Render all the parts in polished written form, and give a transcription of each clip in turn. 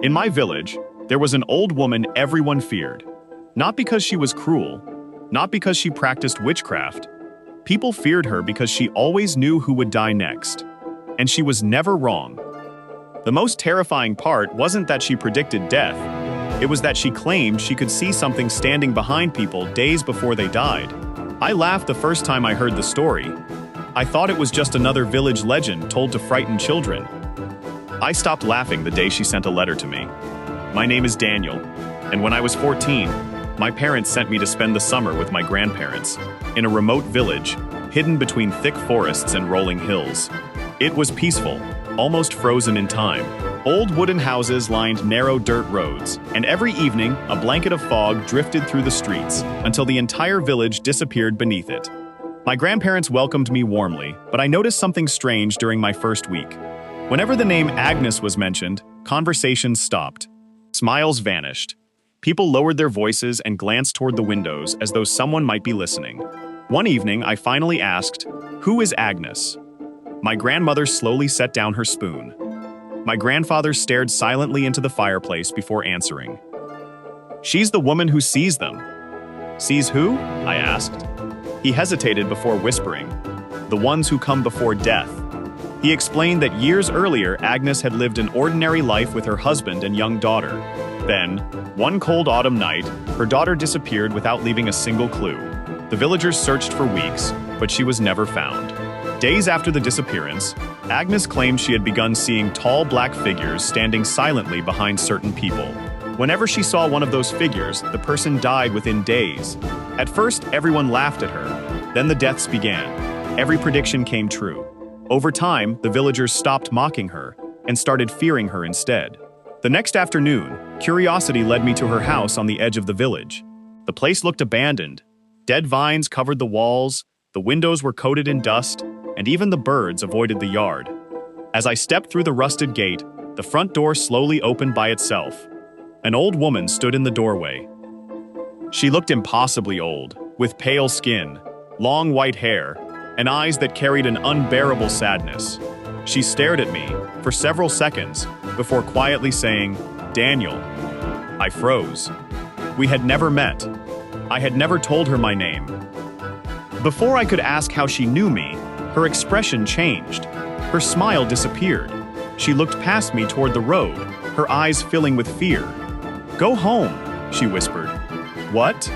In my village, there was an old woman everyone feared. Not because she was cruel, not because she practiced witchcraft. People feared her because she always knew who would die next. And she was never wrong. The most terrifying part wasn't that she predicted death. It was that she claimed she could see something standing behind people days before they died. I laughed the first time I heard the story. I thought it was just another village legend told to frighten children. I stopped laughing the day she sent a letter to me. My name is Daniel, and when I was 14, my parents sent me to spend the summer with my grandparents in a remote village, hidden between thick forests and rolling hills. It was peaceful, almost frozen in time. Old wooden houses lined narrow dirt roads, and every evening, a blanket of fog drifted through the streets until the entire village disappeared beneath it. My grandparents welcomed me warmly, but I noticed something strange during my first week. Whenever the name Agnes was mentioned, conversations stopped. Smiles vanished. People lowered their voices and glanced toward the windows as though someone might be listening. One evening, I finally asked, "Who is Agnes?" My grandmother slowly set down her spoon. My grandfather stared silently into the fireplace before answering. "She's the woman who sees them." "Sees who?" I asked. He hesitated before whispering, "The ones who come before death." He explained that years earlier, Agnes had lived an ordinary life with her husband and young daughter. Then, one cold autumn night, her daughter disappeared without leaving a single clue. The villagers searched for weeks, but she was never found. Days after the disappearance, Agnes claimed she had begun seeing tall black figures standing silently behind certain people. Whenever she saw one of those figures, the person died within days. At first, everyone laughed at her. Then the deaths began. Every prediction came true. Over time, the villagers stopped mocking her and started fearing her instead. The next afternoon, curiosity led me to her house on the edge of the village. The place looked abandoned. Dead vines covered the walls, the windows were coated in dust, and even the birds avoided the yard. As I stepped through the rusted gate, the front door slowly opened by itself. An old woman stood in the doorway. She looked impossibly old, with pale skin, long white hair, and eyes that carried an unbearable sadness. She stared at me for several seconds before quietly saying, "Daniel." I froze. We had never met. I had never told her my name. Before I could ask how she knew me, her expression changed. Her smile disappeared. She looked past me toward the road, her eyes filling with fear. "Go home," she whispered. "What?"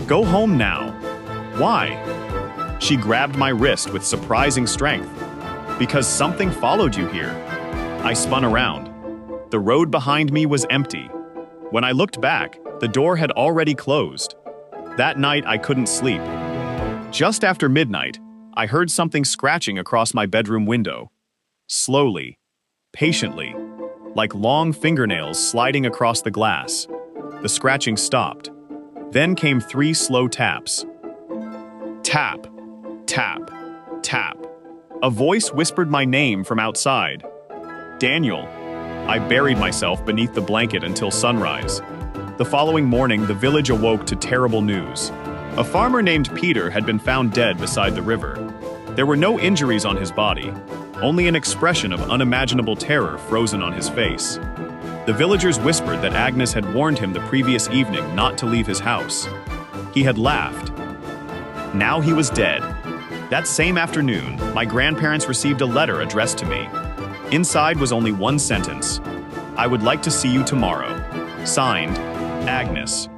"Go home now." "Why?" She grabbed my wrist with surprising strength. "Because something followed you here." I spun around. The road behind me was empty. When I looked back, the door had already closed. That night, I couldn't sleep. Just after midnight, I heard something scratching across my bedroom window. Slowly, patiently, like long fingernails sliding across the glass. The scratching stopped. Then came 3 slow taps. Tap, tap, tap. A voice whispered my name from outside. "Daniel." I buried myself beneath the blanket until sunrise. The following morning, the village awoke to terrible news. A farmer named Peter had been found dead beside the river. There were no injuries on his body, only an expression of unimaginable terror frozen on his face. The villagers whispered that Agnes had warned him the previous evening not to leave his house. He had laughed. Now he was dead. That same afternoon, my grandparents received a letter addressed to me. Inside was only one sentence: "I would like to see you tomorrow." Signed, Agnes.